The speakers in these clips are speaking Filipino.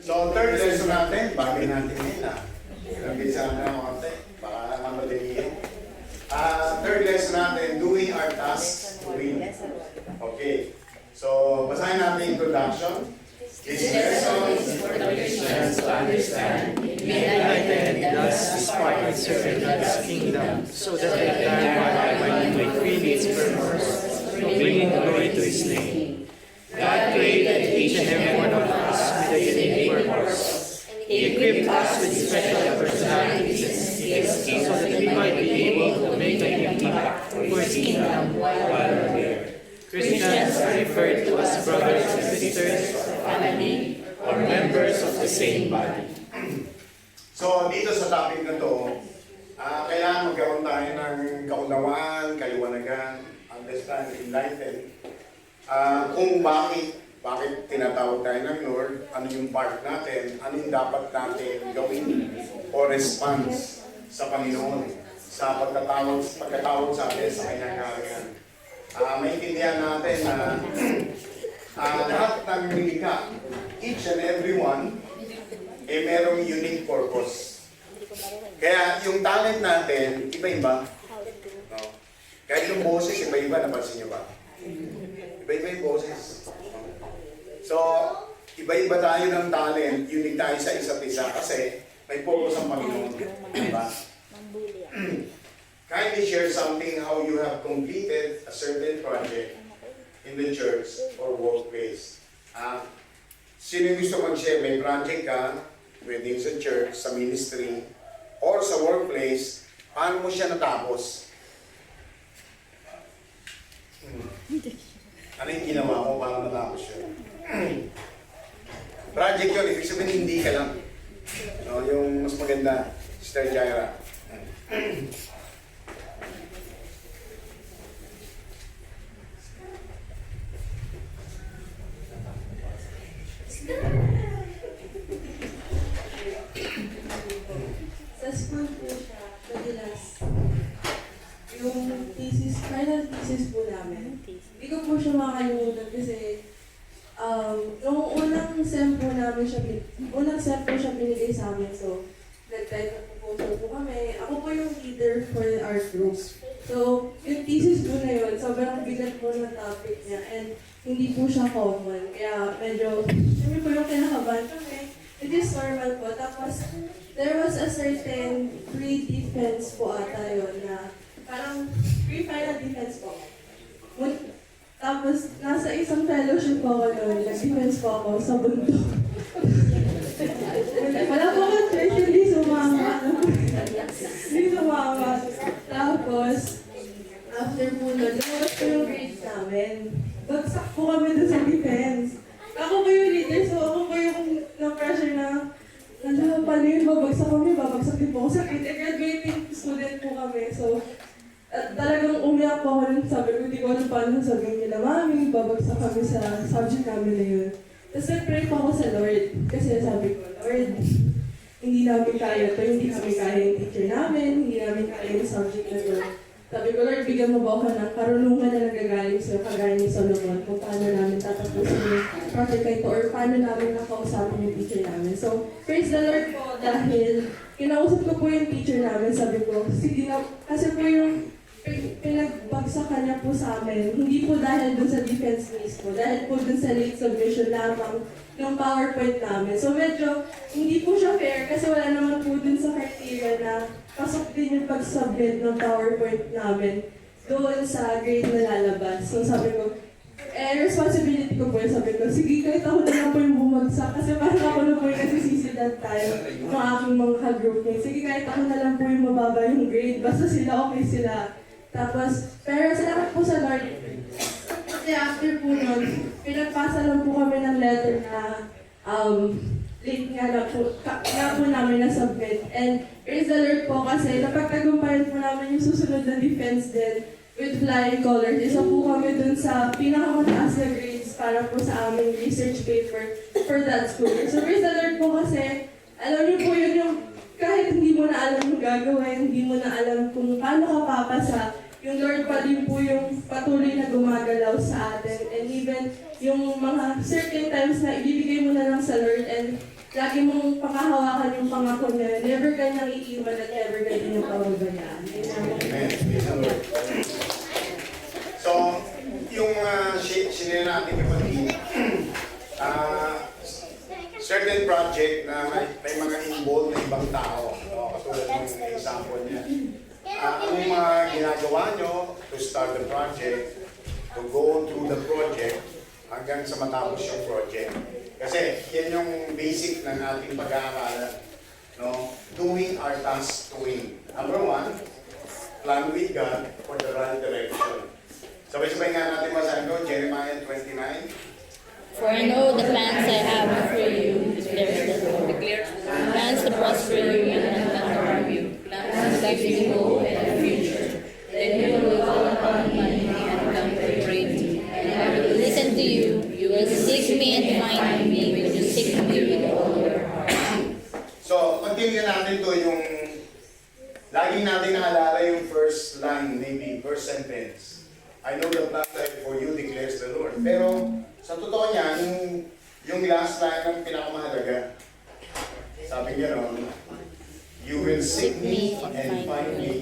So, third lesson natin, bagay natin ngayon na. Nag-isa na ng konti, baka mamadaliin. Third lesson natin, doing our tasks to win. Okay. So, basahin natin introduction. This lesson is for the Christians to understand, be enlightened, and thus aspire to serve God's kingdom, so that the entire body might freely its purpose, bringing glory to His name. God created each and every one of us with a unique purpose. He equipped us with special personalities and skills so that we might be able to make an impact for His kingdom while we're here. Christians are referred to as brothers and sisters, family, or members of the same body. So, dito sa topic na to, kailangan magkaroon tayo ng kaunawaan, kaliwanagan, understand, enlighten, kung bakit tinatawag tayo ng Lord, ano yung part natin, ano yung dapat natin gawin o response sa Panginoon, sa pagkatawag sa atin sa kanyang kaharian. Maintindihan natin na lahat ng nilikha, each and every one, merong unique purpose. Kaya yung talent natin, iba-iba. No? Kahit yung boses, iba-iba, napansin niyo ba? Iba-iba yung boses. So, iba-iba tayo ng talent, unique tayo sa isa't isa kasi may purpose ang Panginoon. Diba? Kindly share something how you have completed a certain project in the church or workplace. Sino yung gusto mag-share? May project ka, pwede sa church, sa ministry, or sa workplace, paano mo siya natapos? Ano yung ginawa mo para matapos yun? Project yun, ibig sabihin hindi ka lang. No, yung mas maganda, Sister Jaira. Sa school po siya, madalas, yung thesis, final thesis po namin. Hindi ko po siya makalimutan kasi nung unang sem po siya binigay sa amin. So, nag-type na proposal po kami. Ako po yung leader for the art group. So, yung thesis po na yun, sobrang bigat po ng topic niya and hindi po siya common. Kaya medyo, yun po yung kinakabahan kami. It is normal po. Tapos, there was a certain pre-defense po ata yun na parang pre-final defense po. Tapos, nasa isang fellowship po ako noon, nag-defense po ako sa bundok. Wala po ako church, hindi sumama. Hindi sumama. Tapos, after po nun, lumabas po yung grades namin. Bagsak po kami doon sa defense. Ako po yung leader, so ako po yung na-pressure na paano yun, babagsak din po ako sa grade. Graduating student po kami, so talagang umiyak po ako nun, sabi ko, hindi ko alam paano sabihin nila, Mami, babagsak kami sa subject namin na yun. Tapos nag-pray po ako sa Lord, kasi sabi ko, Lord, hindi namin kaya ito, hindi kami kaya yung teacher namin, hindi namin kaya yung subject na ito. Sabi ko, Lord, bigyan mo ba ako ng karunungan na nagagaling sa'yo, kagaya ni Solomon, kung paano namin tatapusin yung project na ito, or paano namin nakausapin yung teacher namin. So, praise the Lord po, dahil kinausap ko po yung teacher namin, sabi ko, sige na, kasi po yung pinagbagsakan niya po sa amin, hindi po dahil dun sa defense mismo, dahil po dun sa late submission lamang ng PowerPoint namin. So medyo hindi po siya fair kasi wala naman po dun sa criteria na pasok din yung pag-submit ng PowerPoint namin doon sa grade na lalabas. So sabi ko, responsibility ko po, sabi ko, sige kahit ako na lang po yung bumagsak kasi parang ako na po yung nagsisisidan tayo ng aking mga ka-groupmates. Sige kahit ako na lang po yung mababa yung grade, basta sila okay sila. Tapos, pero salamat po sa Lord. Kasi after po nun, pinagpasa lang po kami ng letter na late nga po namin na-submit. And praise the Lord po kasi napagtagumpayan po namin yung susunod na defense din with flying colors. Isa po kami dun sa pinakamataas na grades para po sa aming research paper for that school. So praise the Lord po kasi, alam niyo po yun yung kahit hindi mo na alam yung gagawin, hindi mo na alam kung paano ka papasa, yung Lord pa din po yung patuloy na gumagalaw sa atin. And even yung mga certain times na ibibigay mo na lang sa Lord and lagi mong pakahawakan yung pangako niya. Never ka niyang iiwan at never ka niyang pababayaan. Amen. Praise the Lord. So, yung sinila natin kapatid, certain project na may mga involved na ibang tao. Katulad ng example niya. Anong mga ginagawa nyo to start the project, to go through the project, hanggang sa matapos yung project. Kasi yan yung basic ng ating pag-aaralan. No? Doing our task to win. Number one, plan with God for the right direction. Sabay-sabay nga natin masahin ko, Jeremiah 29. For I know the plans I have for you, declares the Lord. Plans to prosper you and not to harm you. Plans to give you hope and a future. Then you will call upon me and come to pray to me. And I will listen to you. You will seek me and find me when you seek me with all your heart. So, continue natin to yung lagi natin naalala yung first line, maybe first sentence. I know the plans I have for you, declares the Lord. Pero, sa totoo niyan, yung last line ang pinakamahalaga. Sabi niya no, you will seek me and find me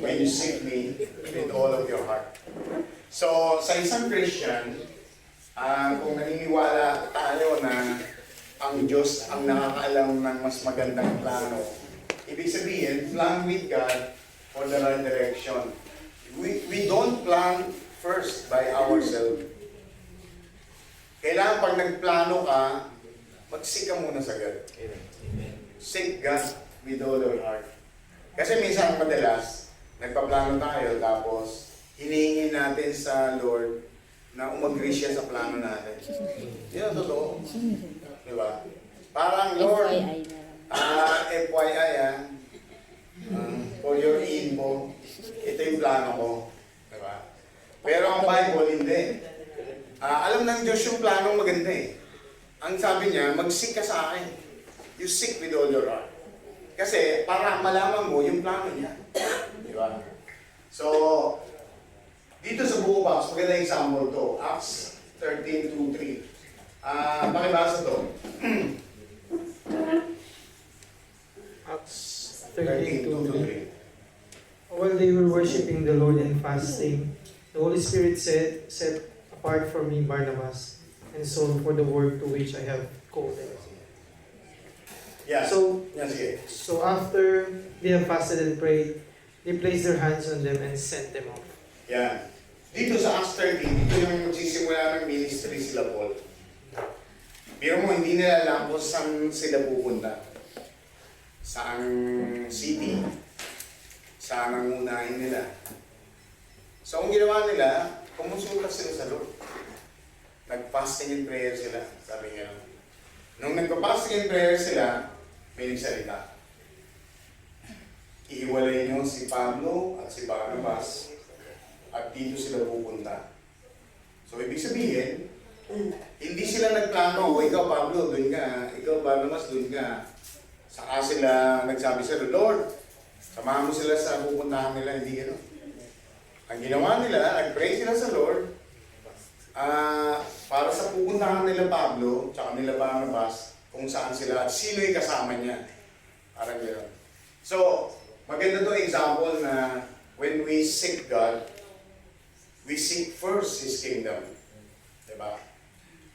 when you seek me with all of your heart. So, sa isang Christian, kung naniniwala tayo na ang Diyos ang nakakaalam ng mas magandang plano, ibig sabihin, plan with God for the right direction. We don't plan first by ourselves. Kailangan pag nagplano ka, mag-seek ka muna sa God. Seek God with all your heart. Kasi minsan madalas, nagpaplano tayo tapos hinihingi natin sa Lord na umagri siya sa plano natin. Yan ang totoo. Diba? Parang Lord, FYI for your info, ito yung plano ko. Diba? Pero ang Bible, hindi. Alam ng Diyos yung planong maganda eh. Ang sabi niya, mag-seek ka sa akin. You seek with all your heart. Kasi para malaman mo yung plano niya. Diba? So, dito sa buko box, maganda example to. Acts 13:2-3. Pakibasa to. Acts 13:2-3. While they were worshiping the Lord and fasting, the Holy Spirit said, "Set apart for me Barnabas and Saul for the work to which I have called them." Yeah. So, Yan, sige. so after they have fasted and prayed, they placed their hands on them and sent them off. Yan. Dito sa Acts 13, dito yung magsisimula ng ministry sila Paul. Pero mo, hindi nila alam kung saan sila pupunta. Saang city. Saan ang unahin nila. So, ang ginawa nila, kumonsulta sila sa Lord. Nag-fasting and prayer sila, sabi niya. Nung nagpa-fasting and prayer sila, may nagsalita. Ihiwalay niyo si Pablo at si Barnabas at dito sila pupunta. So, ibig sabihin, hindi sila nagplano, o ikaw Pablo, doon ka, ikaw Barnabas, doon ka. Saka sila nagsabi sa Lord, samahan mo sila sa pupuntahan nila, hindi gano'n. Ang ginawa nila, nag-pray sila sa Lord, para sa pupuntahan nila Pablo, tsaka nila Barnabas, kung saan sila, at sino yung kasama niya. Parang gano'n. So, maganda to example na when we seek God, we seek first His kingdom. Diba?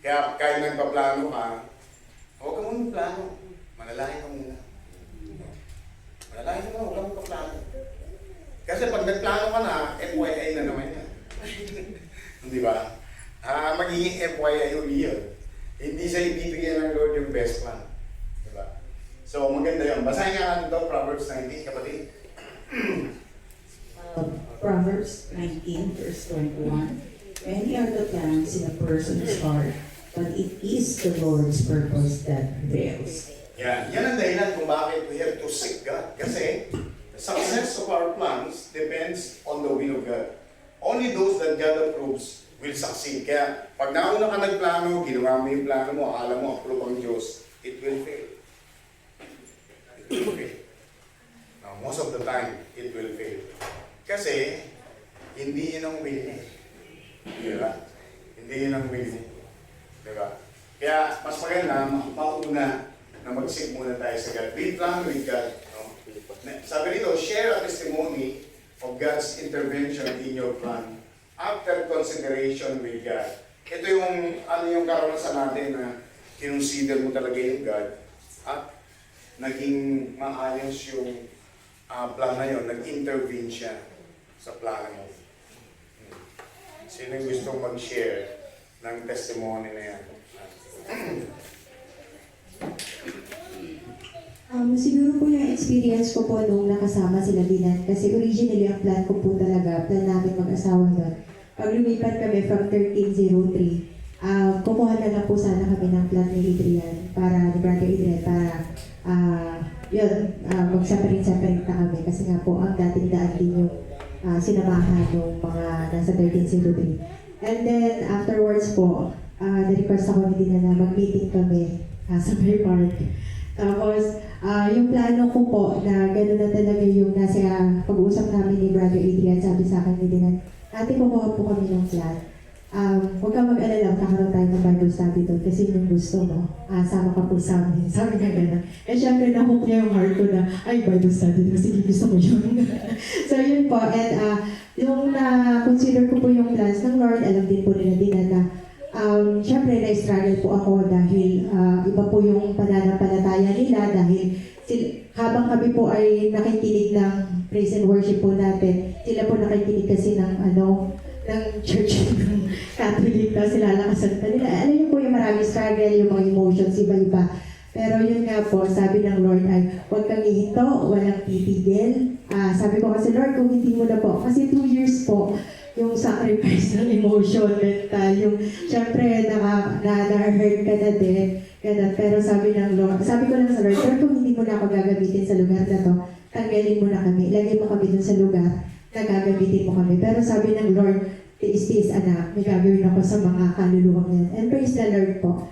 Kaya kahit nagpaplano ka, huwag ka muna plano. Manalangin ka muna. Manalangin ka muna, huwag ka muna plano. Kasi pag nagplano ka na, FYI na naman yan. Di ba? Magiging FYI uli yun. Hindi siya ibibigyan ng Lord yung best plan. Di ba? So maganda yun. Basahin nga natin ito, Proverbs 19, kapatid. Proverbs 19, verse 21. Many are the plans in a person's heart, but it is the Lord's purpose that prevails. Yan ang dahilan kung bakit we have to seek God. Kasi the success of our plans depends on the will of God. Only those that God approves will succeed. Kaya pag nauna ka nagplano, ginawa mo yung plano mo, akala mo approve ang Diyos, it will fail. It will fail. Now, most of the time, it will fail. Kasi, hindi yun ang will niya. Di ba? Hindi yun ang will niya. na mag-sit muna tayo sa God. Be plan with God. No? Sabi dito, share a testimony of God's intervention in your plan after consideration with God. Ito yung yung karanasan natin na kinonsider mo talaga yung God at naging maayos yung plan na yun, nag-intervene siya sa plano mo. Sino yung gustong mag-share ng testimony na yan? Siguro po yung experience ko po nung nakasama sila Dinan. Kasi originally ang plan ko po talaga, plan namin mag-asawa doon. Pag lumipat kami from 1303, kukuha na lang po sana kami ng plan ni Adrian, ni Brother Adrian, para mag-separate na kami. Kasi nga po, ang dating daan din yung sinamahan ng mga nasa 1303. And then, afterwards po, na-request ako ni Dinan na mag-meeting kami sa Bear Park. Tapos, yung plano ko po na gano'n na talaga yung nasa pag-uusap namin ni Brother Adrian, sabi sa akin ni Dinan, ate, kumuha po kami ng plan. Huwag kang mag-alala, kakaroon tayo ng Bible study doon kasi yun yung gusto mo. Sama ka po sa amin. Sabi nga gano'n. Eh, syempre, nahook niya yung heart ko na, ay, Bible study doon. Sige, gusto ko yun. So, yun po. And yung na-consider ko po yung plans ng Lord, alam din po nila Dinan na syempre, na-struggle po ako dahil iba po yung pananampalataya nila dahil habang kami po ay nakikinig ng praise and worship po natin, sila po nakikinig kasi ng church ng Catholic na silalakasan pa nila. Alam niyo po yung maraming struggle, yung mga emotions, iba-iba. Pero yun nga po, sabi ng Lord ay, huwag kang ihinto, walang titigil. Sabi ko kasi, Lord, kung hindi mo na po, kasi 2 years po, yung sacrifice ng emotion, mental, yung syempre na-hurt ka na din, ganun. Pero sabi ng Lord, sabi ko lang sa Lord, Lord, kung hindi mo na ako gagamitin sa lugar na to, tanggalin mo na kami, lagay mo kami dun sa lugar na gagamitin mo kami. Pero sabi ng Lord, tiis-tiis anak, may gagawin ako sa mga kaluluwang yan. And praise the Lord po.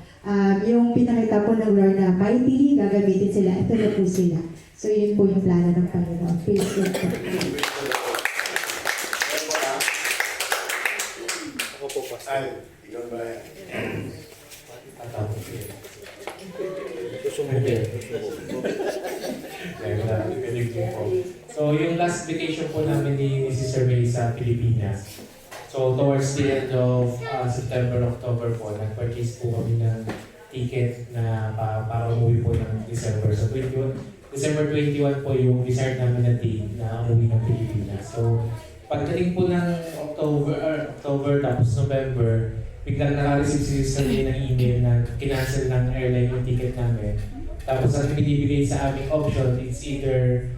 Yung pinakita po ng Lord na mightily gagamitin sila, ito na po sila. So yun po yung plano ng Panginoon. Praise God po. Ay, ikaw ba yan? So, yung last vacation po namin ni Sister May sa Pilipinas. So, towards the end of September, October po, nag-purchase po kami ng ticket na para umuwi po ng December. So, December 21 po yung desired namin na date na umuwi ng Pilipinas. So, pagdating po ng October tapos November, biglang naka-receive si Sister May ng email na kinancel ng airline yung ticket namin. Tapos ang binibigay sa aming option, it's either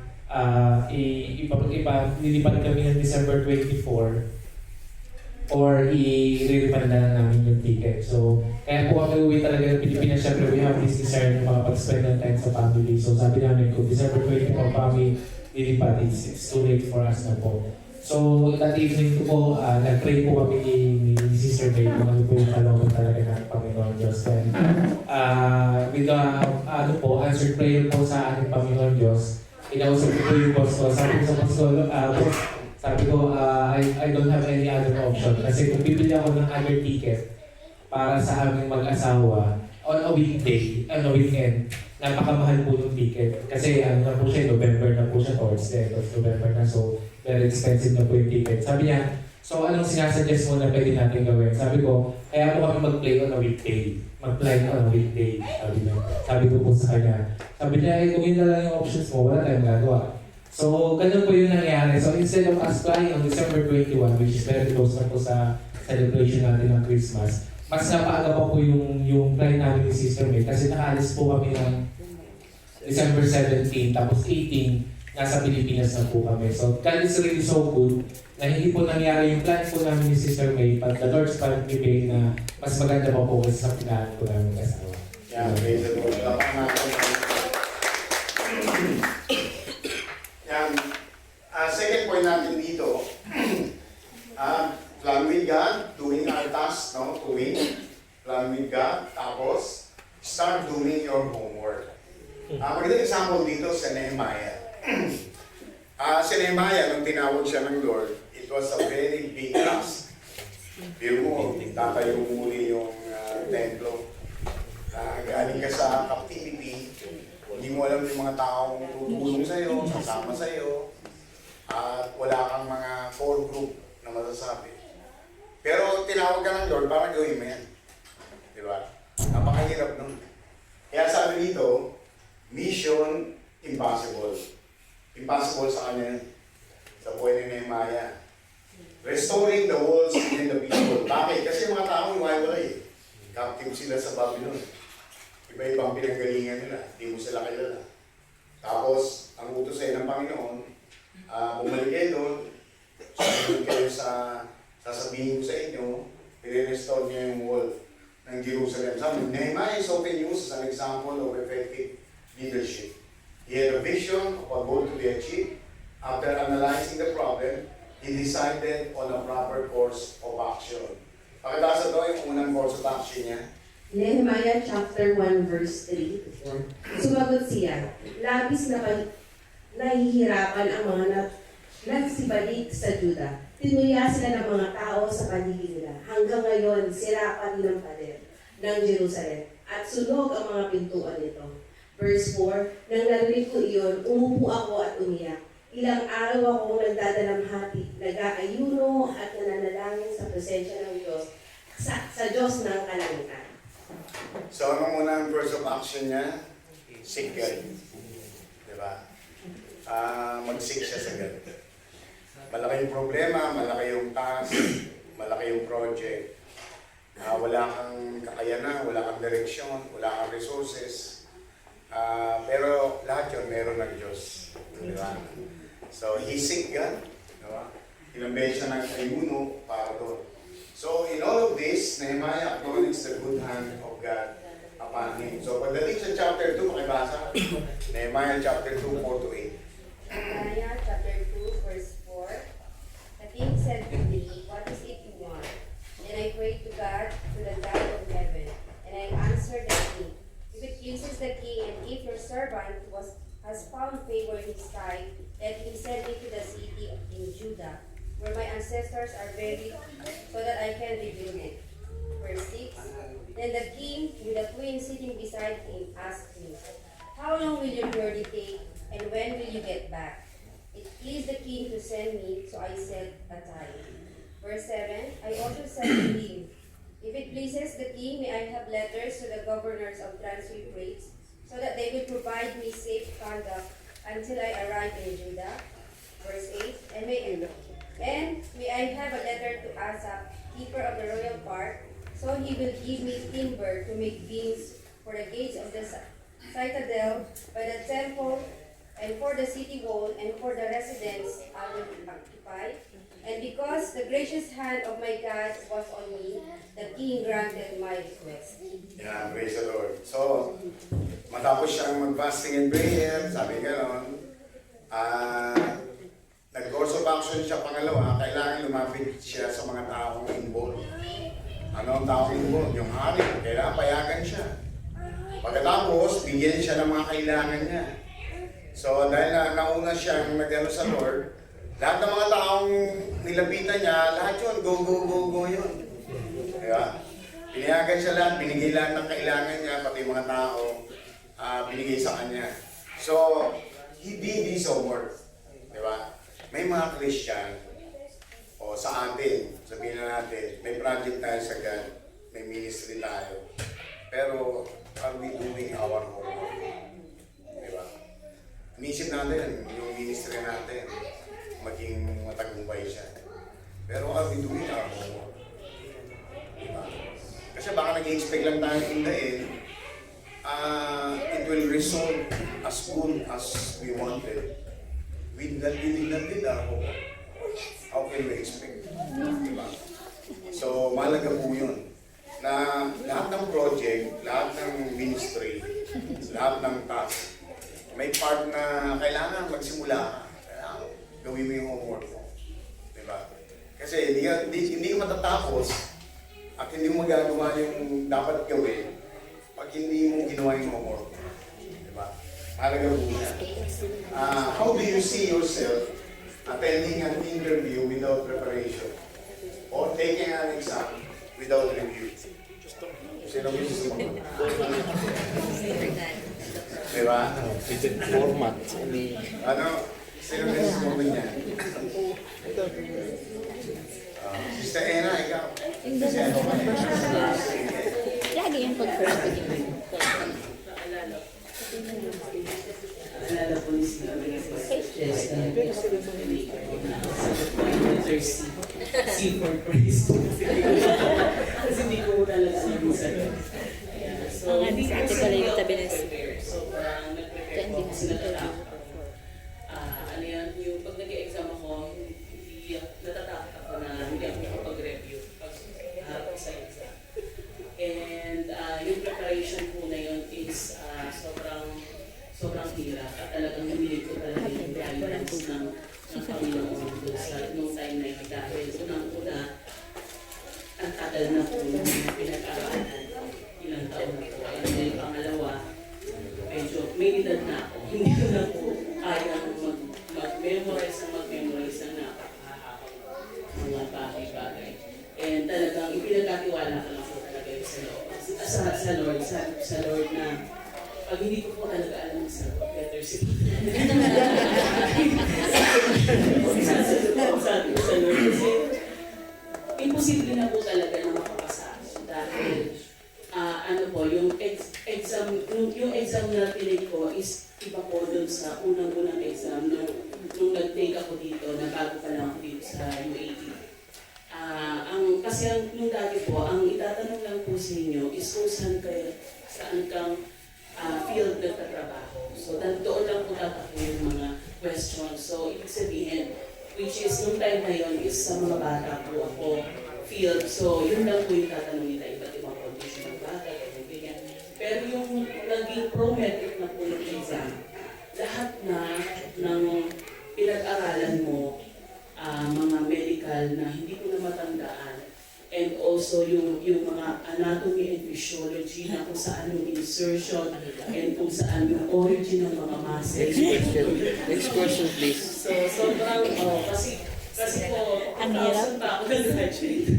nilipad kami ng December 24 or i-refund na lang namin yung ticket. So, kaya po kami uwi talaga ng Pilipinas. Siyempre, we have this desire na makapag-spend ng time sa family. So, sabi namin kung December 24 pa kami lilipad, it's too late for us na po. So, that evening ko po, nag-pray po kami ni Sister May kung ano po yung kalooban talaga ng Panginoon Diyos. And with answered prayer po sa ating Panginoon Diyos, inausap ko po yung boss ko. Sabi ko sa boss ko, I don't have any other option. Kasi kung bibili ako ng other ticket para sa aming mag-asawa on a weekend, napakamahal po yung ticket. Kasi na po siya, November na po siya, towards the end of November na. So, very expensive na po yung ticket. Sabi niya, so anong sinasuggest mo na pwede natin gawin? Sabi ko, kaya po kami mag-play on a weekday. Mag-fly on a weekday. Sabi ko po sa kanya. Sabi niya, kung yun na lang yung options mo, wala tayong gagawa. So, ganun po yung nangyari. So, instead of us flying on December 21, which is very close na po sa celebration natin ng Christmas, mas napaaga pa po yung flight namin ni Sister May kasi nakaalis po kami ng December 17, tapos 18, nasa Pilipinas na po kami. So, God is really so good na hindi po nangyari yung plan po namin ni Sister May, but the Lord's plan prepared na mas maganda pa po kasi sa pinaan po namin kasawa. Yan, praise the Lord. Yan, second point natin dito, plan with God, doing our task, no? Plan with God, tapos start doing your homework. Magandang example dito sa Nehemiah. Si Nehemiah, nung tinawag siya ng Lord, it was a very big task. Pero mo, tatayo muli yung templo. Galing ka sa captivity, hindi mo alam yung mga taong tutulong sa'yo, sasama sa'yo, at wala kang mga core group na masasabi. Pero tinawag ka ng Lord para gawin mo yan. Di ba? Napakahirap nun. Kaya sabi dito, mission impossible. Impossible sa kanya yun. Sa buhay ni Nehemiah. Restoring the walls and the people. Bakit? Kasi mga tao iwaywalay eh. Captive sila sa Babylon. Iba-ibang pinanggalingan nila. Hindi mo sila kilala. Tapos, ang utos sa'yo ng Panginoon, bumalik kayo doon, sumunod kayo sa sasabihin ko sa inyo, i-restore niya yung wall ng Jerusalem. Sabi, Nehemiah is often used as an example of effective leadership. He had a vision of a goal to be achieved. After analyzing the problem, he decided on a proper course of action. Pakitasa daw yung unang course of action niya. Nehemiah chapter 1 verse 3. Sumagot siya, labis na nahihirapan ang mga nagsibalik sa Juda. Tinuya sila ng mga tao sa paligid nila. Hanggang ngayon, sira pa rin ang pader ng Jerusalem at sunog ang mga pintuan nito. Verse 4, nang narinig ko iyon, umupo ako at umiyak. Ilang araw akong nagdadalamhati, nag-aayuno at nananalangin sa presensya ng Diyos, sa Diyos ng kalangitan. So, anong unang course of action niya? Seek God. Diba? Mag-seek siya sa God. Malaki yung problema, malaki yung task, malaki yung project. Wala kang kakayanan, wala kang direksyon, wala kang resources. Pero lahat yun meron ng Diyos. Diba? So, he seek God. Diba? Ilang beses siya nag-ayuno para doon. So, in all of this, Nehemiah acknowledged the good hand of God upon him. So, pagdating sa chapter 2, makibasa, Nehemiah chapter 2, 4-8. Nehemiah chapter 2 verse 4. The king said to me, what is it you want? And I prayed to God, to the God of heaven. And I answered the king, if it pleases the king, and if your servant has found favor in his sight, let him send me to the city in Judah, where my ancestors are buried, so that I can rebuild it. Verse 6. Then the king, with the queen sitting beside him, asked me, how long will your journey take, and when will you get back? It pleased the king to send me, so I set a time. Verse 7. I also said to him, if it pleases the king, may I have letters to the governors of Trans-Euphrates, so that they will provide me safe conduct until I arrive in Judah. Verse 8. And may I have a letter to Asaph, keeper of the royal park, so he will give me timber to make beams for the gates of the citadel, by the temple, and for the city wall, and for the residence I will occupy. And because the gracious hand of my God was on me, the king granted my request. Yeah, praise the Lord. So, matapos siyang mag-fasting and prayer, sabi gano'n, nag-course of action siya pangalawa, kailangan lumapit siya sa mga taong involved. Ano ang taong involved? Yung hari, kailangan payagan siya. Pagkatapos, bigyan siya ng mga kailangan niya. So, dahil nauna siyang nag-ano sa Lord, lahat ng mga taong nilapitan niya, lahat yun, go yun. Diba? Pinayagan siya lahat, binigay lahat ng kailangan niya, pati mga tao, binigay sa kanya. So, he did his homework. Diba? May mga Christian, o sa atin, sabihin na natin, may project tayo sa God, may ministry tayo. Pero, are we doing our homework? Diba? Inisip natin, yung ministry natin, maging matagumpay siya. Pero are we doing our homework? Diba? Kasi baka nag-expect lang tayo in the end, it will result as good as we wanted. We did not do our homework. How can we expect? Diba? So, mahalaga po yun. Na lahat ng project, lahat ng ministry, lahat ng task, may part na kailangan magsimula ka. Kailangan gawin mo yung homework mo. Diba? Kasi hindi ka matatapos at hindi mo magagawa yung dapat gawin pag hindi mo ginawa yung homework. Diba? Mahalaga po yan. How do you see yourself attending an interview without preparation? Or taking an exam without review? Sino gusto mo? Diba? Di ba? Format. Ano? Sino ba yung score niya? Sister Ena, ikaw. Kasi ano ka Lagi yung pag-first beginning. Alala po ni sinabi niya po, Jessica, letter C for Christ. Kasi hindi ko talaga sabi sa'yo. So, Ang hindi sa ko ate sila pala yung tabi na prepare. So, parang nag-prepare po kasi natatakot ako. Ano yan, yung pag nag-exam ako, hindi natatakot ako na hindi ako makapag-review pag harap ko sa exam. And yung preparation po na yun is sobrang hirap at talagang humilig ko talaga yung guidance ng Panginoon doon sa nung time na yun dahil unang-una ang tagal na po yung pinag-aralan ilang taon na po. And then pangalawa, medyo may edad na ako. Hindi ko na po kayang mag-memorize ng napakahabang mga bagay-bagay. And talagang ipinagkatiwala ko lang po talaga yun sa Lord. Sa Lord na pag hindi ko po talaga alam sa letter C. Sabi ko sa Lord kasi imposible na po talaga na makapasa dahil ano po, yung exam na tinake ko is iba po dun sa unang-unang exam nung nag-take ako dito, na bago pa lang ako dito sa UAE. Kasi nung dati po, ang itatanong lang po sa inyo is kung saan kang field nagtatrabaho. So, doon lang po tatakbo yung mga questions. So, ibig sabihin, which is nung time na yun is sa mga bata po ako field. So, yun lang po yung tatanong nila, iba't ibang condition ng bata, ganyan. Pero yung naging pro-metric na po ng exam, lahat na ng pinag-aralan mo, mga medical na hindi ko na matandaan, and also yung mga anatomy and physiology na kung saan yung insertion and kung saan yung origin ng mga muscles. Next question, please. So, sobrang, kasi po, Ang hirap. 1,000 pa ako nag-graduate.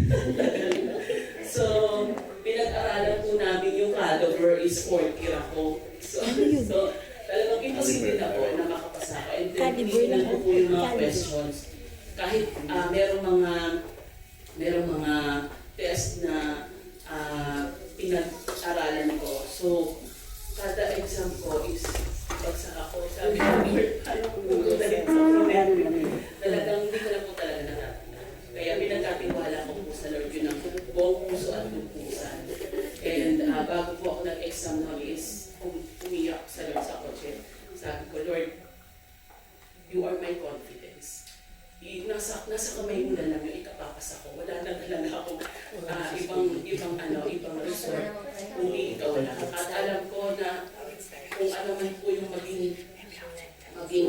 So, pinag-aralan po namin yung caliber is 4th year ako. So, talagang imposible na po na makapasa ako. And then, Caliber lang. tinignan ko po yung mga questions. Kahit merong mga test na pinag-aralan ko. So, kada exam ko is bagsak ako. Sabi ko, ano kung dahil sa prometric, talagang hindi ko na po talaga natatanda. Kaya pinagkatiwala ko po sa Lord yun ng buong puso at pupusan. And bago po ako nag-exam noon is umiyak sa Lord sa kotse. Sabi ko, Lord, you are my confidence. Nasa kamay mo na lang yung ikapapasa ko. Wala na talaga akong ibang resort. Kundi ikaw lang. At alam ko na kung ano man po yung maging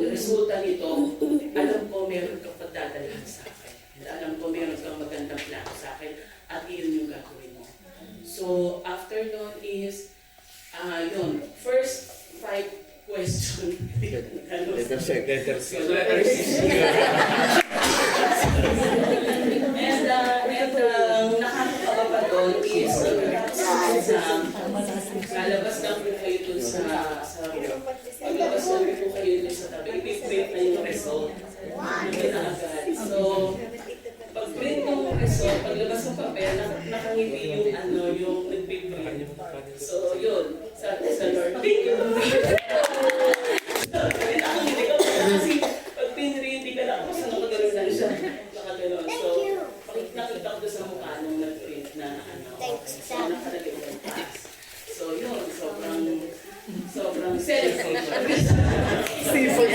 resulta nito, alam ko meron kang pagdadalhan sa akin. And alam ko meron kang magandang plano sa akin. At iyon yung gagawin mo. So, after nun is, yun, first 5 question. Letter C. And nakakatawa pa doon is exam. Lalabas lang po kayo dun paglabas lang po kayo dun sa tabi. I-print na yung result. Hindi na agad. So, pag-print ng result, paglabas ng papel, nakangiti yung nag-print. So, yun. Sabi sa Lord, thank you. Nakangiti ka po kasi pag pinrint, hindi ka lang ako sa nakagano'n lang siya. Nakagano'n. So, nakita ko doon sa mukha nung nag-print na nakalagay ko ng pass. So, yun. Sobrang celebration.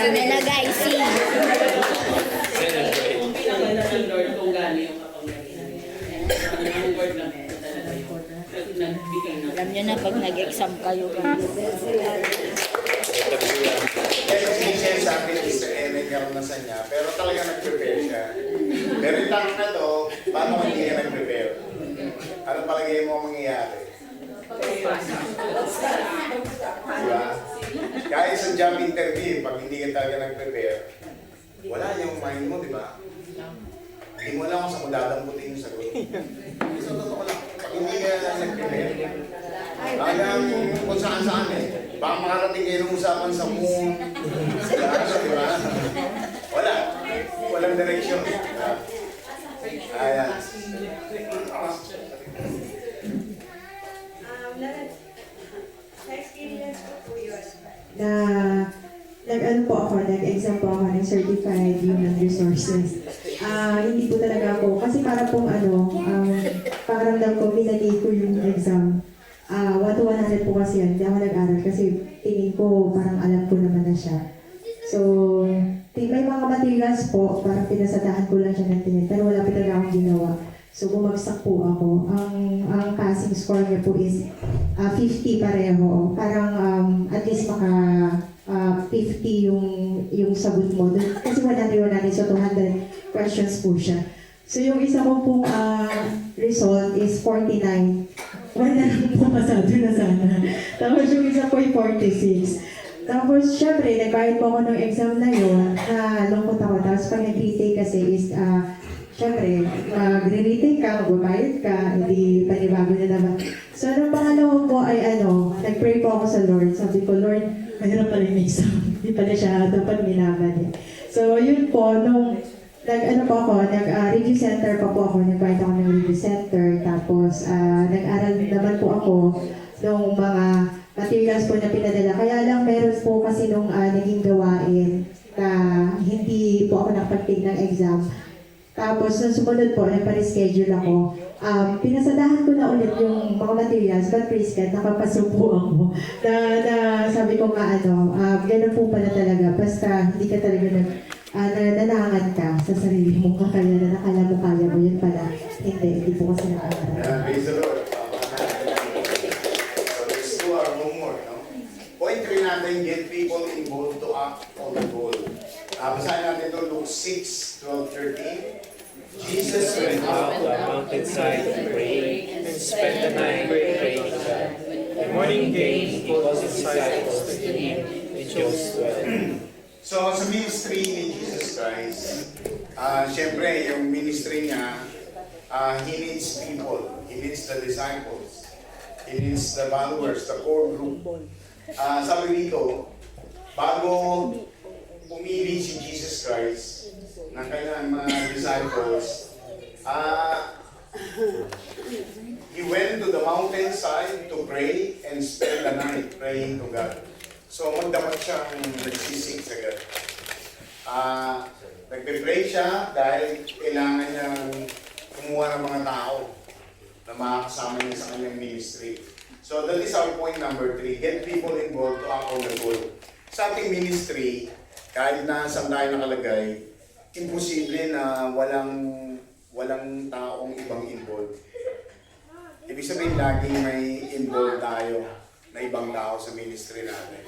Kami na guys, Kung pinakita ng Lord kung gano'n yung kapangyarihan niya. Ang Lord lang po talaga yung nagbigay ng alam nyo na pag nag-exam kayo. Michelle sabi ni Sister Ellen karanasan niya, pero talaga nag-prepare siya. Pero yung tanong na to, paano hindi ka nag-prepare? Ano palagay mo mangyayari? Diba? Kaya sa job interview, pag hindi ka talaga nag-prepare, wala yung mind mo, di ba? Hindi mo alam kung saan mo dadamputin yung sagot. So, totoo lang. Pag hindi ka nag-prepare, talagang kung saan-saan eh. Baka makarating kayo ng usapan sa moon. Sila, di ba? Wala. Walang direksyon. Ayan. Experience ko po yun. Na nag-ano po ako, nag-exam po ako ng Certified Human Resources. Hindi po talaga ako, kasi para pong pakiramdam ko, binagay ko yung exam. 1 to 100 po kasi yan, hindi ako nag-aral kasi tingin ko parang alam ko naman na siya. So, may mga materials po, parang pinasadahan ko lang siya ng tingin, pero wala pa talaga akong ginawa. So, bumagsak po ako. Ang passing score niya po is 50 pareho. Parang at least maka 50 yung sagot mo. Kasi 100, so 200 questions po siya. So, yung isa ko pong result is 49. Wala lang po pasado na sana. Tapos yung isa po ay 46. Tapos, syempre, nagbayad po ako ng exam na yun. Lungkot ako. Tapos, pag nag-retake kasi is, syempre, magre-retake ka, magbabayad ka, hindi panibago na naman. So, nung pangalawa po ay nag-pray po ako sa Lord. Sabi ko, Lord, mahirap pala yung exam. Hindi pala siya dapat minaban niya. So, yun po, nung nag-review center pa po ako, nagbayad ako ng review center. Tapos, nag-aral naman po ako nung mga materials po na pinadala. Kaya lang meron po kasi nung naging gawain na hindi po ako nakapag-take ng exam. Tapos, nung sumunod po, nagpa-reschedule ako. Pinasadahan ko na ulit yung mga materials, but praise God, nakapasok po ako. Na sabi ko nga ganun po pala talaga. Basta hindi ka talaga nanangan ka sa sarili mong kakayanan, nakala mo kaya mo, yun pala. Hindi po kasi nakakaroon. Yeah, praise the Lord. So there's 2 or no more, no? Point 3 natin, get people involved to act on the goal. Basahin natin ito, Luke 6, 12, 13. Jesus went out to a mountainside to pray and spent the night praying to God. The morning came, he called his disciples to him and chose 12. So, sa ministry ni Jesus Christ, syempre, yung ministry niya, he needs people. He needs the disciples. He needs the followers, the core group. Sabi dito, bago pumili si Jesus Christ ng kanyang mga disciples, he went to the mountainside to pray and spend the night praying to God. So, magdapat siyang nagsisig sa God. Nagpe-pray siya dahil kailangan niyang kumuha ng mga tao na makakasama niya sa kanyang ministry. So, that is our point number 3. Get people involved to act on the goal. Sa ating ministry, kahit na saan tayo nakalagay, imposible na walang taong ibang involved. Ibig sabihin, laging may involved tayo na ibang tao sa ministry natin.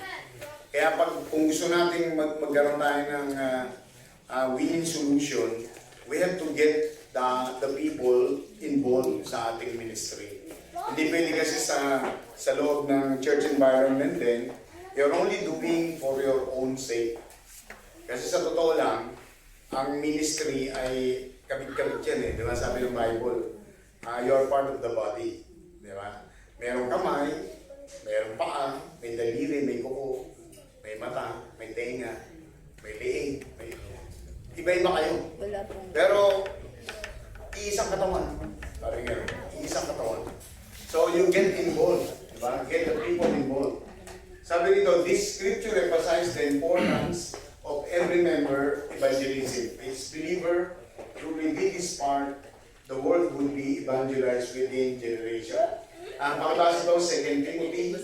Kaya kung gusto nating magkaroon tayo ng winning solution, we have to get the people involved sa ating ministry. Hindi pwede kasi sa loob ng church environment din, you're only doing for your own sake. Kasi sa totoo lang, ang ministry ay kabit-kabit yan eh. Di ba sabi ng Bible, you're part of the body. Di ba? Merong kamay, merong paa, may daliri, may kuko, may mata, may tenga, may leeg, may... Iba-iba kayo. Pero, iisang katawan. Parang gano'n, iisang katawan. So, you get involved. Diba? Get the people involved. Sabi dito, this scripture emphasizes the importance of every member evangelism. Each believer truly did his part, the world would be evangelized within generation. Ang pakabasa daw, 2 Timothy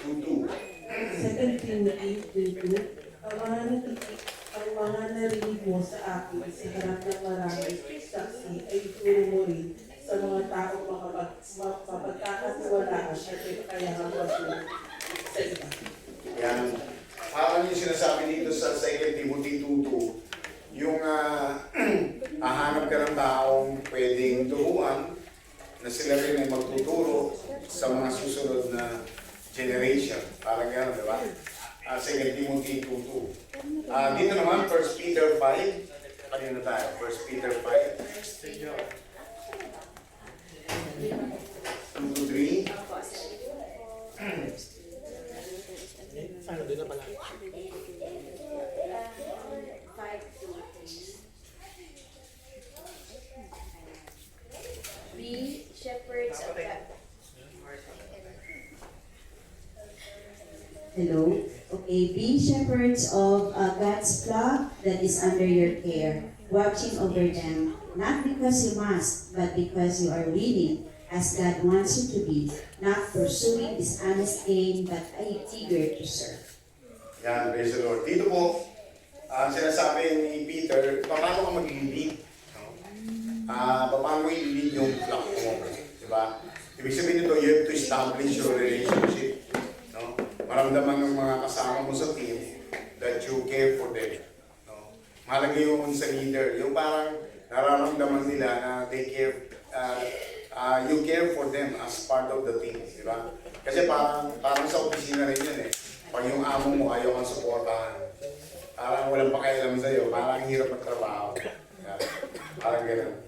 2:2. 2 Timothy 2:2. Ang mga narinig mo sa akin sa harap ng maraming saksi ay ituro mo rin sa mga taong mapagkakatiwalaan at kakayahan masunod sa iba. Yan. Parang yung sinasabi dito sa 2 Timothy 2:2, yung hahanap ka ng taong pwedeng turuan na sila rin ay magtuturo sa mga susunod na generation. Parang gano'n, di ba? 2 Timothy 2:2. Dito naman, 1 Peter 5. Kanina tayo, 1 Peter 5. 2 to 3. Be shepherds of God. Hello. Okay, be shepherds of God's flock that is under your care, watching over them, not because you must, but because you are willing, as God wants you to be, not pursuing dishonest gain, but eager to serve. Yan, praise the Lord. Dito po, sinasabi ni Peter, paano ka mag-lead? Paano mo i-lead yung flock mo? Diba? Ibig sabihin nito, you have to establish your relationship. No? Maramdaman ng mga kasama mo sa team that you care for them. No? Mahalaga yung sa leader. Yung parang nararamdaman nila na they care, you care for them as part of the team. Diba? Kasi parang sa opisina rin yun eh. Pag yung amo mo ayaw kang supportahan, parang walang pakialam sa'yo, parang hirap magtrabaho. Yeah. Parang ganun.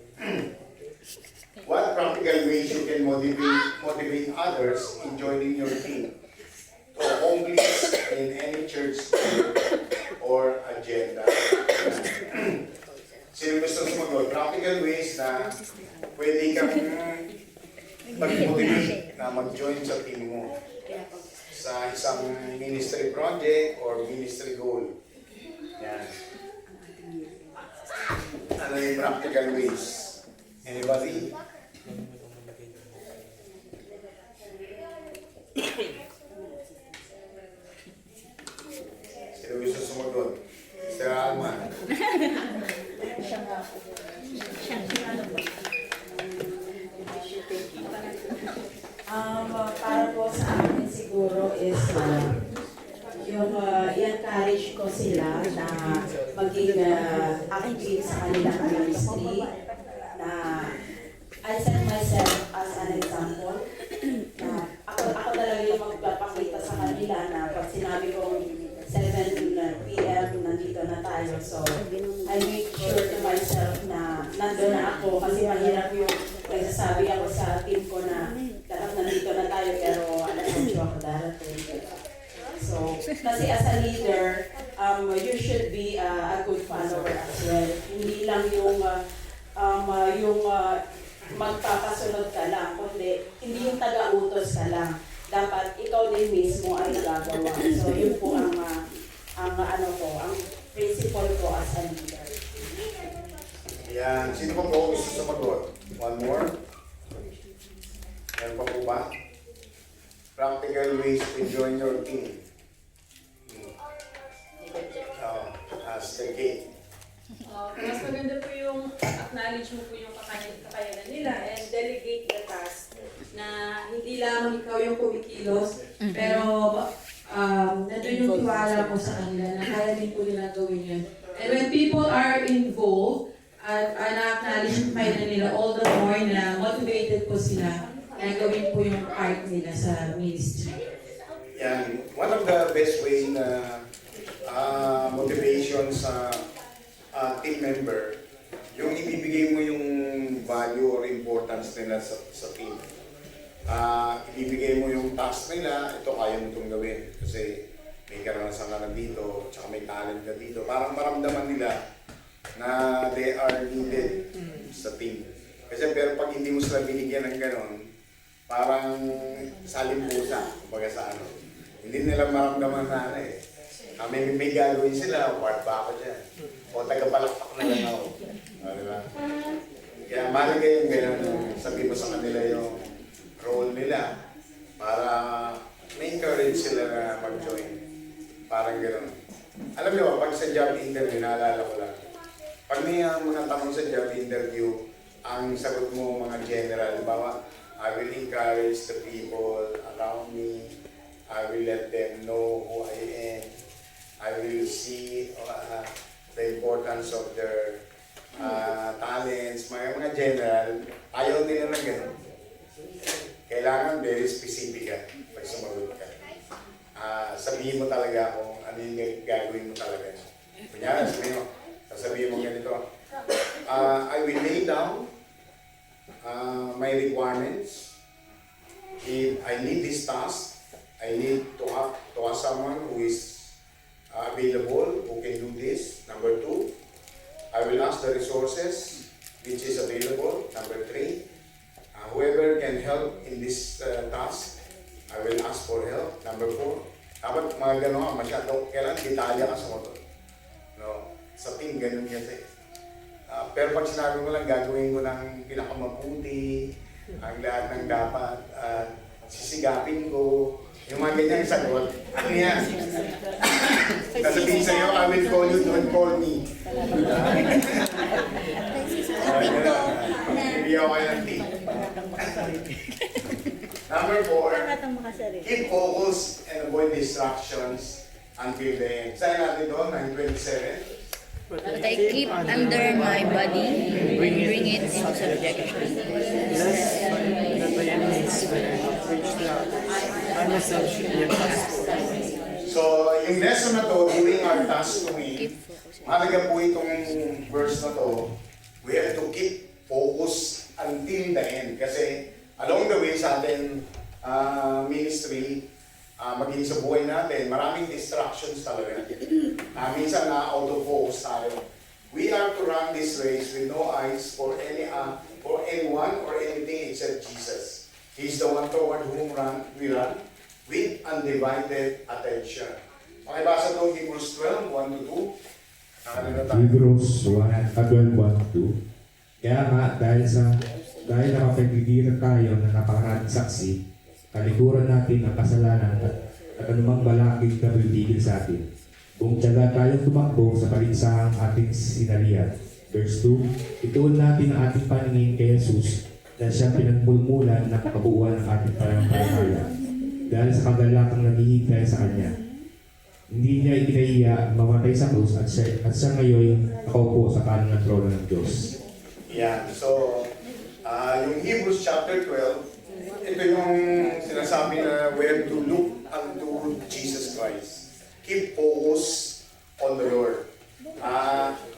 What practical ways you can motivate others in joining your team? To accomplish in any church or agenda. Sino gusto sumagot? Practical ways na pwede kang mag-motivate na mag-join sa team mo. Sa isang ministry project or ministry goal. Yan. Ano yung practical ways? Anybody? Sino gusto sumagot? Mr. Alman. Para po sa akin siguro is yung i-encourage ko sila na maging active sa kanilang ministry, na I set myself as an example, na ako talaga yung magpapakita sa kanila na pag sinabi kong 7 p.m. nandito na tayo, so I make sure to myself na nandun na ako, kasi mahirap yung nagsasabi ako sa team ko na dapat nandito na tayo pero alas 8 ako darating. So, kasi as a leader, you should be a good follower as well. Hindi lang yung magpapasunod ka lang, kundi hindi yung taga-utos ka lang. Dapat ikaw din mismo ay gagawa. So, yun po ang principle ko as a leader. Yan. Sino pa po gusto sumagot? One more? Meron pa po ba? Practical ways to join your team. As the gate. Mas maganda po yung acknowledge mo po yung kakayanan nila and delegate the task na hindi lang ikaw yung kumikilos, pero nandun yung tiwala mo sa kanila na kaya din po nila gawin yun. And when people are involved, na-acknowledge pa nila all the more na motivated po sila na gawin po yung part nila sa ministry. Yan. One of the best way na motivation sa team member, yung ibibigay mo yung value or importance nila sa team. Ibibigay mo yung task nila, ito kaya mo itong gawin kasi may karanasan ka na dito, tsaka may talent ka dito. Parang maramdaman nila na they are needed sa team. Kasi pero pag hindi mo sila binigyan ng ganon, parang salimbusa, kumbaga sa ano. Hindi nila maramdaman na may gagawin sila, part ba ako dyan? O tagapalakpak na lang ako. Diba? Kaya mahalaga yung gano'n, sabi mo sa kanila yung role nila para ma-encourage sila na mag-join. Parang gano'n. Alam niyo, pag sa job interview, naalala ko lang, pag may mga tanong sa job interview, ang sagot mo mga general, bawa, I will encourage the people around me, I will let them know who I am, I will see the importance of their talents, mga general, ayaw nila ng gano'n. Kailangan very specific ka pag sumagot ka. Sabihin mo talaga kung ano yung gagawin mo talaga. Kunyari, sabihin mo ganito, I will lay down my requirements. If I need this task, I need to have someone who is available, who can do this. Number 2, I will ask the resources which is available. Number 3, whoever can help in this task, I will ask for help. Number 4, dapat mga gano'n, masyado, kailan detalya ka sa motor. No, sa team, ganun kasi. Pero pag sinabi mo lang, gagawin ko ng pinakamabuti, ang lahat ng dapat, sisigapin ko, yung mga ganyang sagot, ano yan? Sasabihin sa'yo, I will call you, don't call me. Bibigyan ko kayo ng tip. Number 4, keep focus and avoid distractions until the end. Saan natin doon? 9:27. But I keep under my body and bring it into subjection. Lest that the enemies will reach the I myself should be impossible. So, yung lesson na to, doing our task to me, mahalaga po itong verse na to, we have to keep focus until the end. Kasi along the way sa ating ministry, maging sa buhay natin, maraming distractions talaga. Minsan na out of focus tayo. We are to run this race with no eyes for anyone or anything except Jesus. He's the one toward whom we run with undivided attention. Pakibasa ito, Hebrews 12, 1-2. Hebrews 12:1-2. Kaya nga, dahil nakapagdidirang tayo na napakaraming saksi, kalikuran natin ang kasalanan at anumang balakid na bibigil sa atin. Kung tiyaga tayong tumakbo sa paligsahang ating sinalihan. Verse 2, ituon natin ang ating paningin kay Jesus dahil siya pinagmulmulan ng kabuuan ng ating pananampalataya. Dahil sa kagalakang naghihintay sa Kanya. Hindi niya ikinahiya mamatay sa krus at siya ngayon nakaupo sa kanan ng trono ng Diyos. Yan. So, yung Hebrews chapter 12, ito yung sinasabi na we have to look unto Jesus Christ. Keep focus on the Lord.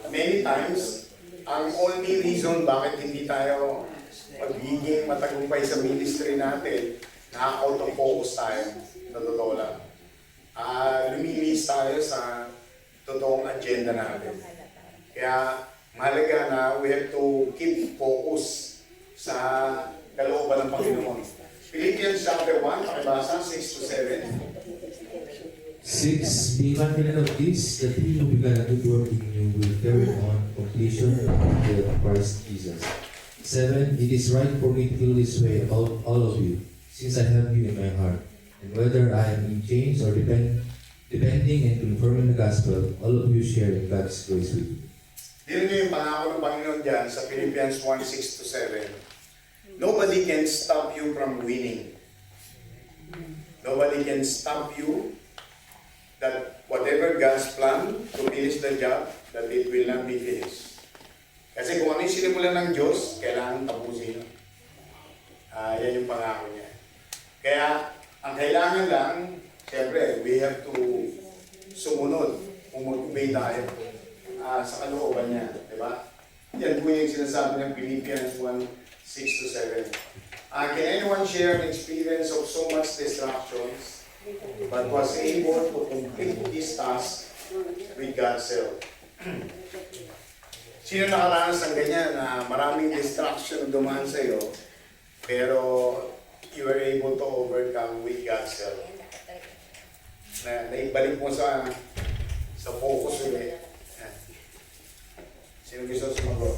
Many times, ang only reason bakit hindi tayo magiging matagumpay sa ministry natin, na out of focus tayo, na totoo lang. Lumilis tayo sa totoong agenda natin. Kaya, mahalaga na we have to keep focus sa kalooban ng Panginoon. Philippians chapter 1, pakibasa, 6-7. 6. Be confident of this, that he who began a good work in you will carry on completion until Christ Jesus. 7. It is right for me to feel this way about all of you, since I have you in my heart. And whether I am in chains or depending and confirming the gospel, all of you share in God's grace with me. Dito nyo yung pangako ng Panginoon dyan sa Philippians 1, 6-7. Nobody can stop you from winning. Nobody can stop you that whatever God's plan to finish the job, that it will not be finished. Kasi kung ano yung sinimulan ng Diyos, kailangan tapusin. Yan yung pangako niya. Kaya, ang kailangan lang, siyempre, we have to sumunod, umag-obey tayo sa kalooban niya. Diba? Yan po yung sinasabi ng Philippians 1, 6-7. Can anyone share an experience of so much distractions but was able to complete this task with God's help? Sino nakaranas ng ganyan na maraming distraction na dumaan sa iyo pero you were able to overcome with God's help? Na naibalik mo sa focus ulit. Sino gusto sumagot?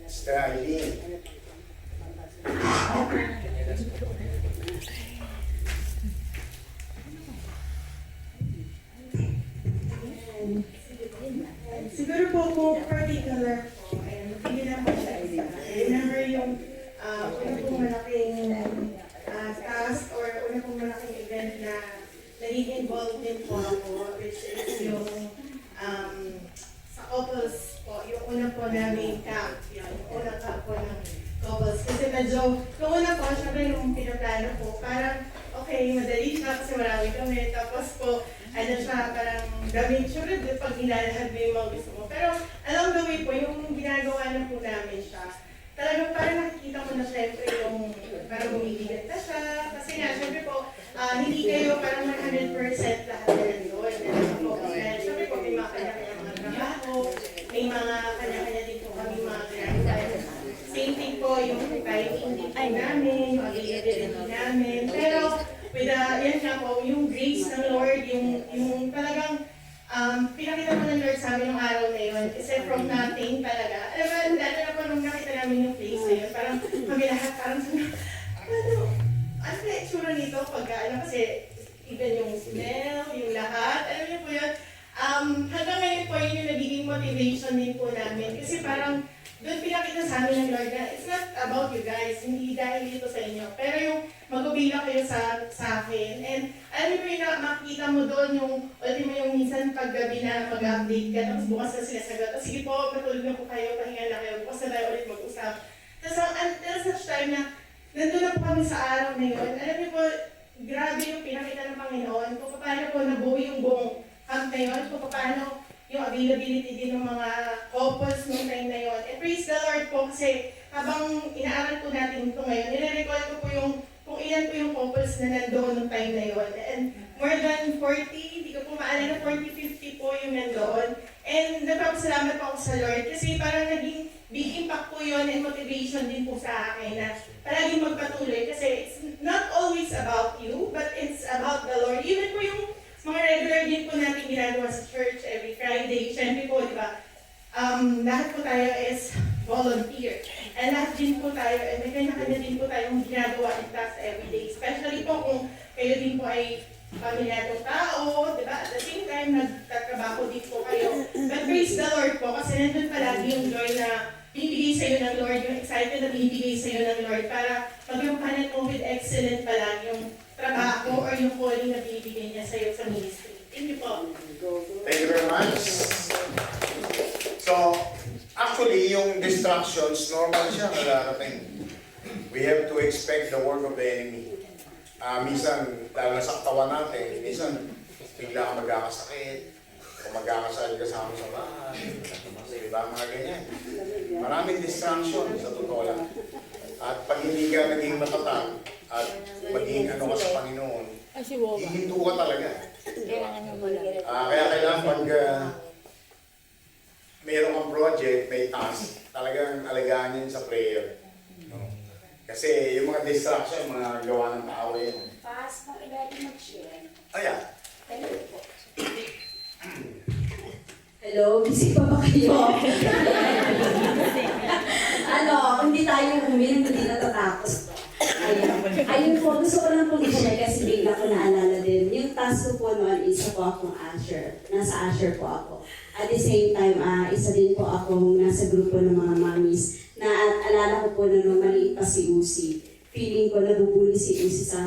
Sister Eileen. Siguro po particular po, hindi na po siya isa. Remember yung una pong malaking task or una pong malaking event na naging involved din po ako, which is yung sa couples po, yung una po namin camp, yung unang camp po ng couples. Kasi medyo, yung una po, syempre yung pinaplano po, parang okay, madali siya kasi marami kami. Tapos po, ano siya, parang dami, syempre pag nilalahad mo yung mga gusto mo. Pero along the way po, yung ginagawa na po namin siya, talagang parang nakikita mo na syempre yung parang bumibigat pa siya. Kasi nga, syempre po, hindi kayo parang 100% lahat na nandun. Syempre po, may mga kanya-kanya mga trabaho, may mga kanya-kanya din po kami mga ginagawa. Same thing po yung timing din po namin, yung availability namin. Pero, with yan nga po, yung grace ng Lord, yung talagang pinakita mo ng Lord sa amin ng araw na yun, kasi from nothing talaga. Alam mo, dati na po nung nakita namin yung place na yun, parang kami lahat, parang ano na itsura nito pagka, kasi even yung smell, yung lahat, alam niyo po yun, hanggang ngayon po yun yung nagiging motivation din po namin, kasi parang doon pinakita sa amin ng Lord na it's not about you guys, hindi dahil dito sa inyo, pero yung mag-ubila kayo sa akin. And alam mo yung makikita mo doon yung, ultimo yung minsan paggabi na mag-update ka, tapos bukas na sinasagot, tapos sige po, matulog na po kayo, pahinga na kayo, bukas na tayo ulit mag-usap. Tapos until such time na nandun na po kami sa araw na yun, alam niyo po, grabe yung pinakita ng Panginoon, kung paano po nabuo yung buong camp na yun, kung paano yung availability din ng mga couples nung time na yun. And praise the Lord po kasi habang inaaral po natin ito ngayon, nire-recall ko po yung kung ilan po yung couples na nandoon nung time na yun. And more than 40, hindi ko po maalala, 40-50 po yung nandoon. And nagpapasalamat po ako sa Lord kasi parang naging big impact po yun and motivation din po sa akin na palaging magpatuloy kasi it's not always about you, but it's about the Lord. Even po yung mga regular din po natin ginagawa sa church every Friday. Siyempre po, di ba, lahat po tayo is volunteer. And lahat din po tayo, may kanya-kanya din po tayong ginagawa in class every day. Especially po kung kayo din po ay pamilyadong tao, di ba? At the same time, nagtatrabaho din po kayo. But praise the Lord po, kasi nandun palagi yung joy na binibigay sa iyo ng Lord, yung excited na binibigay sa iyo ng Lord para magampanan mo with excellent palagi yung trabaho or yung calling na binibigay niya sa iyo sa ministry. Thank you po. Thank you very much. So, actually, yung distractions, normal siya nararating. We have to expect the work of the enemy. Minsan, dahil nasa katawan natin, minsan, bigla ka magkakasakit, o magkakasal ka sa bahay, diba, mga ganyan. Maraming distraction, sa totoo lang. At pag hindi ka naging matatag, at maging ano ka sa Panginoon, hihinto ka talaga. Kaya kailangan pag mayroong kang project, may task, talagang alagaan yun sa prayer. No? Kasi yung mga distraction, mga gawa ng tao yun. Pass, pakilala mag-share. Ayan. Thank you po. Hello, busy pa ba kayo? Hindi tayo hindi natatapos. Ayun po, gusto ko lang po i-share kasi bigla ko naalala din. Yung task ko po noon, isa po akong usher. Nasa usher po ako. At the same time, isa din po akong nasa grupo ng mga mommies na alala ko po na nung maliit pa si Uzi. Feeling ko nabubuli si Uzi sa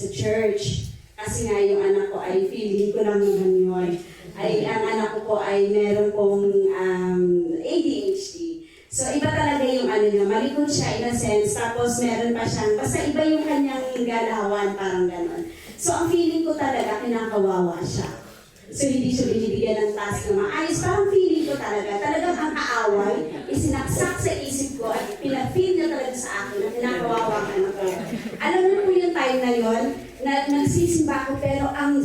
church. Kasi nga yung anak ko ay feeling ko lang naman yun. Ang anak ko po ay meron pong ADHD. So iba talaga yung ano niya, malikot siya in a sense, tapos meron pa siyang, basta iba yung kanyang galawan, parang gano'n. So ang feeling ko talaga, kinakawawa siya. So hindi siya binibigyan ng task na maayos, parang feeling ko talagang ang kaaway, isinaksak sa isip ko at pinafeel niya talaga sa akin na kinakawawa ang anak ko. Alam mo po yung time na yon na nagsisimba ko pero ang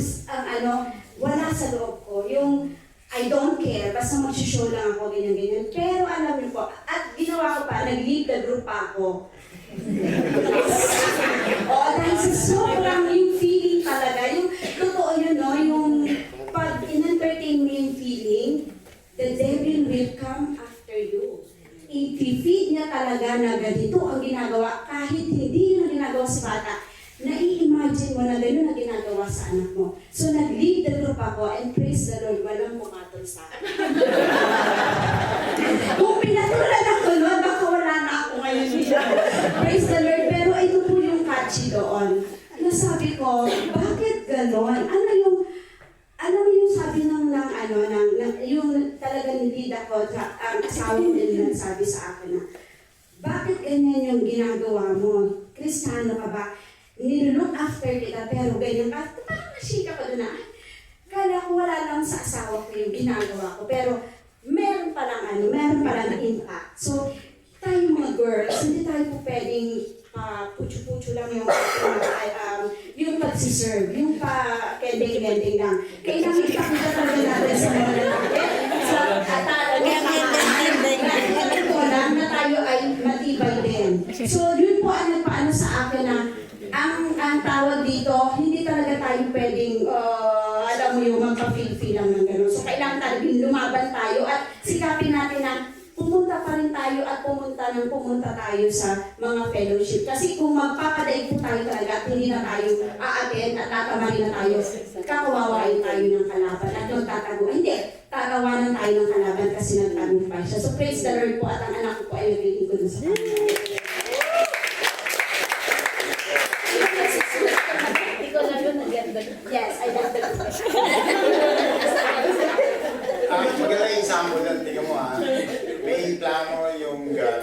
wala sa loob ko, yung I don't care, basta mag-show lang ako, ganyan-ganyan. Pero alam niyo po, at ginawa ko pa, nag-lead the group pa ako. Dahil sa sobrang yung feeling talaga, yung totoo yun, no, yung pag in-entertain mo yung feeling, the devil will come after you. I-feed niya talaga na ganito ang ginagawa, kahit hindi yun ang ginagawa sa bata. Nai-imagine mo na gano'n na ginagawa sa anak mo. So nag-lead the group ako and praise the Lord, walang pumatol sa akin. Kung pinatulan ako noon, baka wala na ako ngayon dito. Praise the Lord, pero ito po yung catchy doon. Nasabi ko, bakit gano'n? Ano yung sabi yung talagang lead ako, ang asawa ko din nagsabi sa akin na, bakit ganyan yung ginagawa mo? Kristiyano ka ba? Nilook after kita, pero ganyan ka, parang nasika pa doon na, kala ko wala lang sa asawa ko yung ginagawa ko, pero meron palang impact. So, tayo mga girls, hindi tayo po pwedeng pucho-pucho lang yung pagsiserve, yung pa-kending-kending lang. Kailangan ipakita talaga natin sa mga lalaki. So, ito lang na tayo ay matibay din. So, yun po ang nagpaano sa akin na ang tawag dito, hindi talaga tayo pwedeng, alam mo yung magpa-feel-feel lang ng gano'n. So, kailangan talagang lumaban tayo at sikapin natin na pumunta pa rin tayo at pumunta tayo sa mga fellowship. Kasi kung magpapadaig po tayo talaga at hindi na tayo a-attend at tatamali na tayo, kakawawain tayo ng kalaban at magtatago. Hindi, tatawanan tayo ng kalaban kasi nagtagumpay siya. So praise the Lord po at ang anak ko po ay nagiging ko sa kanya. Yes, I love the Maganda yung example lang, tingnan mo ha. May plano yung God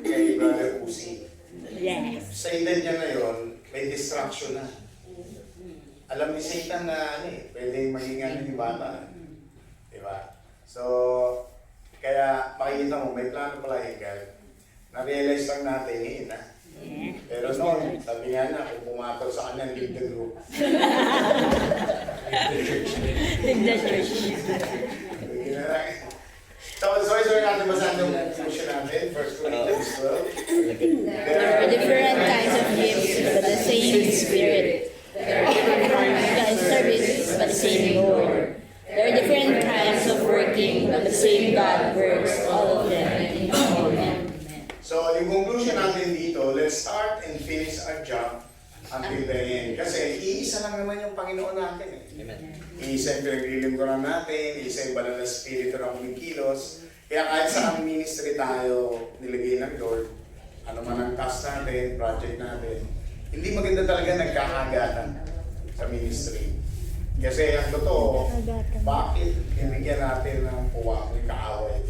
kay Brother Uzi. Yes. Sa edad niya ngayon, may distraction na. Alam ni Satan na pwedeng maging yung bata. Diba? So, kaya makikita mo, may plano pala yung God. Na-realize lang natin yun ha. Pero noon, sabi nga na, kung pumatol sa kanya, leave the group. Leave the church. So natin basahin yung conclusion natin, 1 Corinthians 12. There are different kinds of gifts, but the same Spirit. There are different kinds of service, but the same Lord. There are different kinds of working, but the same God works all of them in all men. So yung conclusion natin dito, let's start and finish our job until the end. Kasi iisa lang naman yung Panginoon natin eh. Iisa yung pinaglilingkuran natin, isa yung banal na spirito na kumikilos. Kaya kahit sa ministry tayo nilagay ng Lord, ano man ang task natin, project natin, hindi maganda talaga nagkakagatan sa ministry. Kasi ang totoo, bakit ibigyan natin ng puwak, ng kaaway?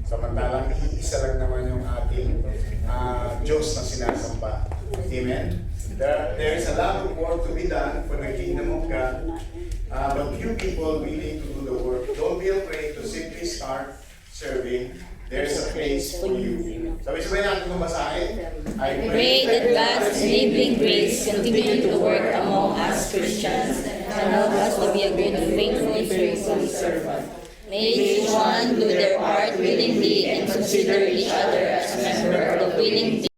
Samantalang iisa lang naman yung ating Diyos na sinasamba. Amen? There is a lot of work to be done for the kingdom of God. But few people willing to do the work. Don't be afraid to simply start serving. There's a place for you. Sabay-sabay natin mabasahin. I Pray that God's enabling grace continue to work among us Christians and help us to be a good, faithful servant. May each one do their part willingly and consider each other as a member of the willing team.